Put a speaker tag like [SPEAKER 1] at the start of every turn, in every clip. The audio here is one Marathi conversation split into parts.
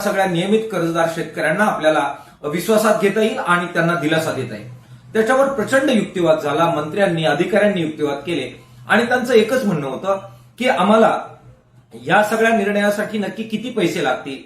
[SPEAKER 1] सगळ्या नियमित कर्जदार शेतकऱ्यांना आपल्याला विश्वासात घेता येईल आणि त्यांना दिलासा देता येईल। त्याच्यावर प्रचंड युक्तिवाद झाला, मंत्र्यांनी अधिकाऱ्यांनी युक्तिवाद केले आणि त्यांचं एकच म्हणणं होतं की आम्हाला या सगळ्या निर्णयासाठी नक्की किती पैसे लागतील।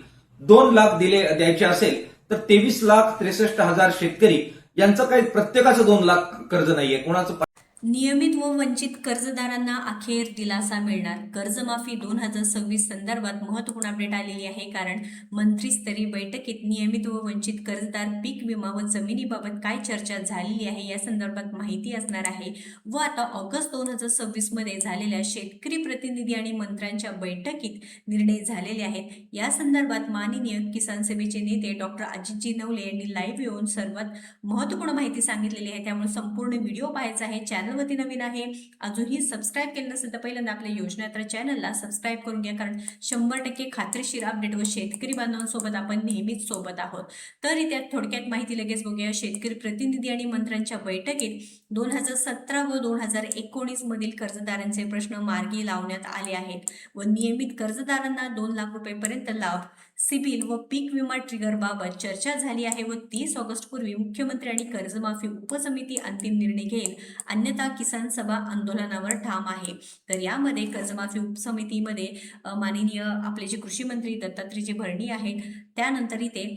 [SPEAKER 1] 2 लाख द्यायचे असेल तर 23,63,000 शेतकरी यांचं काही प्रत्येकाचं 2 लाख कर्ज नाहीये, कोणाचं
[SPEAKER 2] नियमित व वंचित कर्जदारांना अखेर दिलासा मिळणार। कर्जमाफी 2026 संदर्भात महत्त्वपूर्ण अपडेट आलेली आहे, कारण मंत्रीस्तरीय बैठकीत नियमित व वंचित कर्जदार पीक विमा व जमिनीबाबत काय चर्चा झालेली आहे या संदर्भात माहिती असणार आहे। व आता ऑगस्ट 2026 मध्ये झालेल्या शेतकरी प्रतिनिधी आणि मंत्र्यांच्या बैठकीत निर्णय झालेले आहेत। या संदर्भात माननीय किसान सभेचे नेते डॉक्टर अजितजी नवले यांनी लाईव्ह येऊन सर्वात महत्त्वपूर्ण माहिती सांगितलेली आहे, त्यामुळे संपूर्ण व्हिडिओ पाहायचा आहे। चॅनलवरती नवीन आहे, अजूनही सबस्क्राईब केलं नसेल तर पहिल्यांदा आपल्या योजनायात्रा चॅनलला सबस्क्राईब करून घ्या, कारण 100% खात्रीशीर अपडेट व शेतकरी बांधवांसोबत आपण नेहमीच सोबत आहोत। तर त्यात थोडक्यात माहिती लगेच बघूया। शेतकरी प्रतिनिधी आणि मंत्र्यांच्या बैठकीत 2017 व 2019 मधील कर्जदारांचे प्रश्न मार्गी लावण्यात आले आहेत व नियमित कर्जदारांना 2 लाख रुपयेपर्यंत लाभ, सिबिल व पीक विमा ट्रिगर बाबत चर्चा झाली आहे व 30 ऑगस्ट पूर्वी मुख्यमंत्री आणि कर्जमाफी उपसमिती अंतिम निर्णय घेईल, अन्यथा किसान सभा आंदोलनावर ठाम आहे। तर यामध्ये कर्जमाफी उपसमितीमध्ये माननीय आपले जे कृषी मंत्री दत्तात्रेयजी भरणे आहेत, त्यानंतर इथे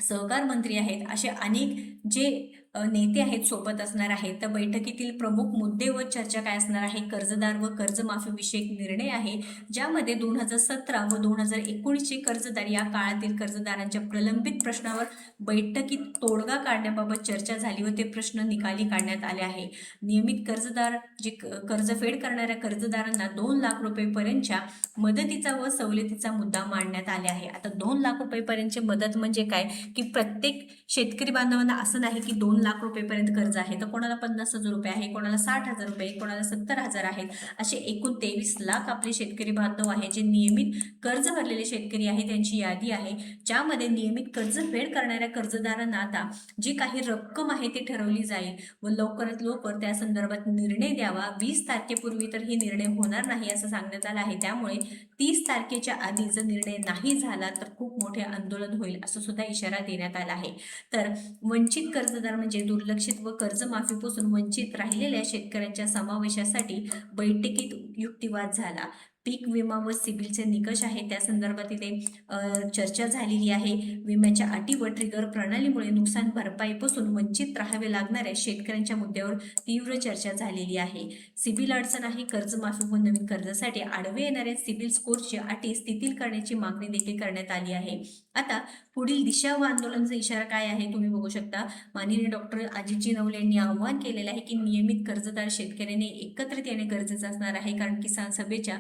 [SPEAKER 2] सहकार मंत्री आहेत, असे अनेक जे नेते आहेत सोबत असणार आहेत। तर बैठकीतील प्रमुख मुद्दे व चर्चा काय असणार आहे, कर्जदार व कर्जमाफी विषयक निर्णय आहे, ज्यामध्ये 2017 व 2019चे कर्जदार या काळातील कर्जदारांच्या प्रलंबित प्रश्नावर बैठकीत तोडगा काढण्याबाबत चर्चा झाली व ते प्रश्न निकाली काढण्यात आले आहे। नियमित कर्जदार जे कर्जफेड करणाऱ्या कर्जदारांना 2 लाख रुपयेपर्यंतच्या मदतीचा व सवलतीचा मुद्दा मांडण्यात आले आहे। आता 2 लाख रुपयेपर्यंतची मदत म्हणजे काय की प्रत्येक शेतकरी बांधवांना असं नाही की 2 लाख रुपयेपर्यंत कर्ज आहे, तर कोणाला 50,000 रुपये आहे, कोणाला 60,000 रुपये, कोणाला 70,000 आहेत, असे एकूण 23 लाख आपले शेतकरी बांधव आहे जे नियमित कर्ज भरलेले शेतकरी आहे त्यांची यादी आहे, ज्यामध्ये नियमित कर्ज फेड करणाऱ्या कर्जदारांना आता जी काही रक्कम आहे ती ठरवली जाईल व लवकरात लवकर त्या संदर्भात निर्णय द्यावा। 20 तारखेपूर्वी तर हे निर्णय होणार नाही असं सांगण्यात आलं आहे, त्यामुळे 30 तारखेच्या आधी जर निर्णय नाही झाला तर खूप मोठे आंदोलन होईल असं सुद्धा इशारा देण्यात आला आहे। तर वंचित कर्जदार म्हणजे दुर्लक्षित व कर्जमाफीपासून वंचित राहिलेल्या शेतकऱ्यांच्या समावेशासाठी बैठकीत युक्तिवाद झाला। पीक विमा व सिबिलचे निकष आहे त्या संदर्भात इथे चर्चा झालेली आहे। विम्याच्या अटी व ट्रिगर प्रणालीमुळे नुकसान भरपाईपासून वंचित राहावे लागणाऱ्या शेतकऱ्यांच्या मुद्द्यावर तीव्र चर्चा झालेली आहे। सिबिल अडचण आहे, कर्जमाफी व नवीन कर्जासाठी आडवे येणाऱ्या सिबिल स्कोरची अटी शिथिल करण्याची मागणी देखील करण्यात आली आहे। आता पुढील दिशा व आंदोलनाचा इशारा काय आहे तुम्ही बघू शकता। माननीय डॉक्टर अजितजी नवले यांनी आवाहन केलेलं आहे की नियमित कर्जदार शेतकऱ्यांनी एकत्रित येणे गरजेचं असणार आहे, कारण किसान सभेच्या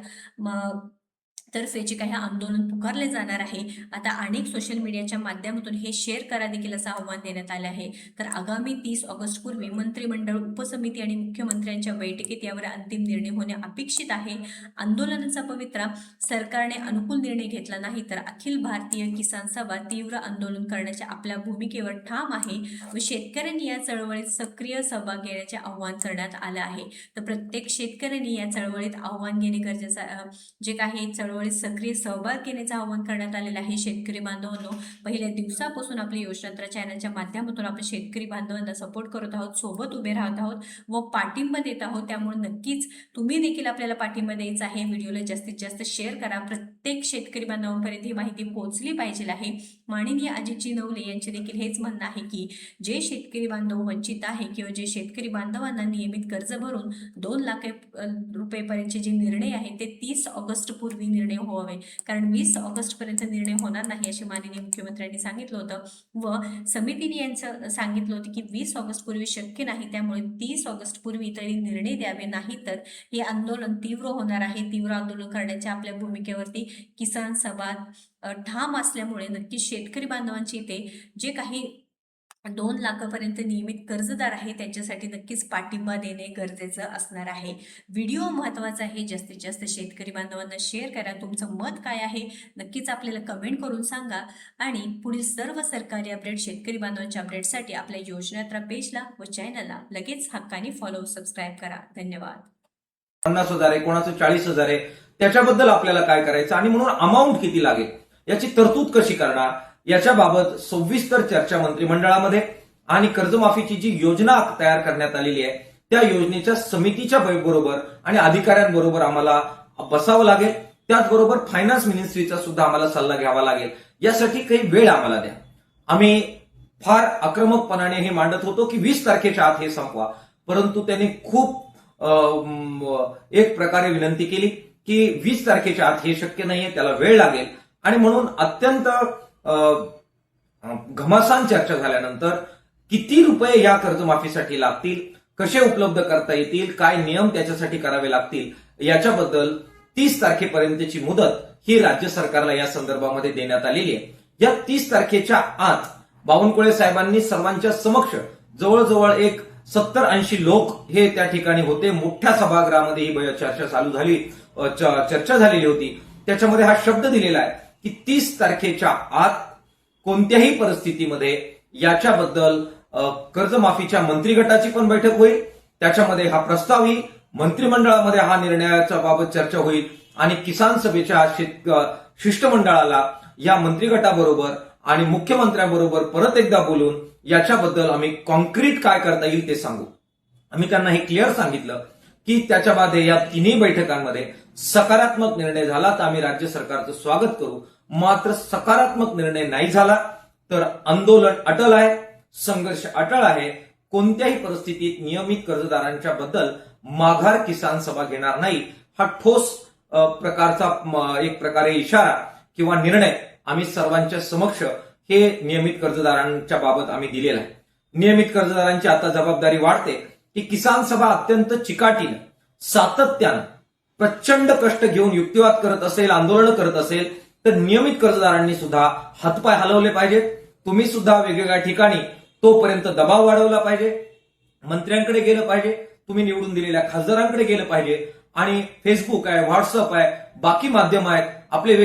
[SPEAKER 2] तर्फे जे काही आंदोलन पुकारले जाणार आहे। आता अनेक सोशल मीडियाच्या माध्यमातून हे शेअर करा देखील असं आवाहन देण्यात आले आहे। तर आगामी 30 ऑगस्ट पूर्वी मंत्रिमंडळ उपसमिती आणि मुख्यमंत्र्यांच्या बैठकीत यावर अंतिम निर्णय होणे अपेक्षित आहे। आंदोलनाचा पवित्रा सरकारने अनुकूल निर्णय घेतला नाही तर अखिल भारतीय किसान सभा तीव्र आंदोलन करण्याच्या आपल्या भूमिकेवर ठाम आहे व शेतकऱ्यांनी या चळवळीत सक्रिय सहभाग घेण्याचे आवाहन करण्यात आलं आहे। तर प्रत्येक शेतकऱ्यांनी या चळवळीत आव्हान घेणे गरजेचं, जे काही चळवळीत सक्रिय सहभाग घेण्याचं आवाहन करण्यात आलेलं आहे। शेतकरी बांधवांनो, पहिल्या दिवसापासून आपल्या योजनायात्रा चॅनलच्या माध्यमातून आपण शेतकरी बांधवांना सपोर्ट करत आहोत, सोबत उभे राहत आहोत व पाठिंबा देत आहोत, त्यामुळे नक्कीच तुम्ही देखील आपल्याला पाठिंबा द्यायचा आहे। व्हिडिओला जास्तीत जास्त शेअर करा, प्रत्येक शेतकरी बांधवांपर्यंत ही माहिती पोहोचली पाहिजे आहे। माननीय अजितजी नवले यांचे देखील हेच म्हणणं आहे की जे शेतकरी बांधव वंचित आहे किंवा जे शेतकरी बांधवांना नियमित कर्ज भरून 2 लाख रुपयेपर्यंतचे जे निर्णय आहे ते 30 ऑगस्ट पूर्वी निर्णय व्हावे, कारण 20 ऑगस्ट पर्यंत निर्णय होणार नाही असे माननीय मुख्यमंत्र्यांनी सांगितलं होतं व समितीने यांचं सांगितलं होतं की 20 ऑगस्ट पूर्वी शक्य नाही, त्यामुळे 30 ऑगस्ट पूर्वी तरी निर्णय द्यावे, नाही तर हे आंदोलन तीव्र होणार आहे। तीव्र आंदोलन करण्याच्या आपल्या भूमिकेवरती किसान सभा ठाम असल्यामुळे नक्की शेतकरी बांधवांची इथे जे काही 2 लाखापर्यंत नियमित कर्जदार आहे त्यांच्यासाठी नक्कीच पाठिंबा देणे गरजेचं असणार आहे। व्हिडिओ महत्त्वाचा आहे, जास्तीत जास्त शेतकरी बांधवांना शेअर करा। तुमचं मत काय आहे नक्कीच आपल्याला कमेंट करून सांगा आणि पुढील सर्व सरकारी अपडेट शेतकरी बांधवांच्या अपडेटसाठी आपल्या योजनायात्रा पेजला व चॅनलला लगेच हक्काने फॉलो सबस्क्राईब करा। धन्यवाद।
[SPEAKER 1] 50,000 आहे, कोणाचं 40,000 आहे, त्याच्याबद्दल आपल्याला काय करायचं आणि म्हणून अमाऊंट किती लागेल याची तरतूद कशी करणार याच्याबाबत सविस्तर चर्चा मंत्रिमंडळामध्ये आणि कर्जमाफीची जी योजना तयार करण्यात आलेली आहे त्या योजनेच्या समितीच्या बरोबर आणि अधिकाऱ्यांबरोबर आम्हाला बसावं लागेल. त्याचबरोबर फायनान्स मिनिस्ट्रीचा सुद्धा आम्हाला सल्ला घ्यावा लागेल. यासाठी काही वेळ आम्हाला द्या. आम्ही फार आक्रमकपणाने हे मांडत होतो की 20 तारखेच्या आत हे संपवा, परंतु त्यांनी खूप एक प्रकारे विनंती केली की 20 तारखेच्या आत हे शक्य नाहीये, त्याला वेळ लागेल. आणि म्हणून अत्यंत घमासान चर्चा झाल्यानंतर किती रुपये या कर्जमाफीसाठी लागतील, कसे उपलब्ध करता येतील, काय नियम त्याच्यासाठी करावे लागतील याच्याबद्दल 30 तारखेपर्यंतची मुदत ही राज्य सरकारला या संदर्भामध्ये देण्यात आलेली आहे. या 30 तारखेच्या आत बावनकुळे साहेबांनी सर्वांच्या समक्ष जवळजवळ एक 70-80 लोक हे त्या ठिकाणी होते. मोठ्या सभागृहामध्ये ही चर्चा झालेली होती. त्याच्यामध्ये हा शब्द दिलेला आहे की 30 तारखेच्या आत कोणत्याही परिस्थितीमध्ये याच्याबद्दल कर्जमाफीच्या मंत्रिगटाची पण बैठक होईल. त्याच्यामध्ये हा प्रस्ताव येईल. मंत्रिमंडळामध्ये हा निर्णयाच्या बाबत चर्चा होईल आणि किसान सभेच्या शिष्टमंडळाला या मंत्रिगटाबरोबर आणि मुख्यमंत्र्यांबरोबर परत एकदा बोलून याच्याबद्दल आम्ही कॉन्क्रीट काय करता येईल ते सांगू. आम्ही त्यांना हे क्लिअर सांगितलं की त्याच्यामध्ये या तिन्ही बैठकांमध्ये सकारात्मक निर्णय झाला तर आम्ही राज्य सरकारचं स्वागत करू. मात्र सकारात्मक निर्णय नाही झाला तर आंदोलन अटल आहे, संघर्ष अटळ आहे. कोणत्याही परिस्थितीत नियमित कर्जदारांच्या बद्दल माघार किसान सभा घेणार नाही. हा ठोस प्रकारचा एक प्रकारे इशारा किंवा निर्णय आम्ही सर्वांच्या समक्ष हे नियमित कर्जदारांच्या बाबत आम्ही दिलेला आहे. नियमित कर्जदारांची आता जबाबदारी वाढते की किसान सभा अत्यंत चिकाटीनं सातत्यानं प्रचंड कष्ट घेऊन युक्तिवाद करत असेल, आंदोलन करत असेल तर नियमित कर्जदारांनी सुद्धा हातपाय हलवले पाहिजेत. तुम्ही सुद्धा वेगवेगळ्या ठिकाणी तोपर्यंत दबाव वाढवला पाहिजे, मंत्र्यांकडे गेलं पाहिजे, तुम्ही निवडून दिलेल्या खासदारांकडे गेलं पाहिजे आणि फेसबुक आहे, व्हॉट्सअप आहे, बाकी माध्यम आहेत, आपले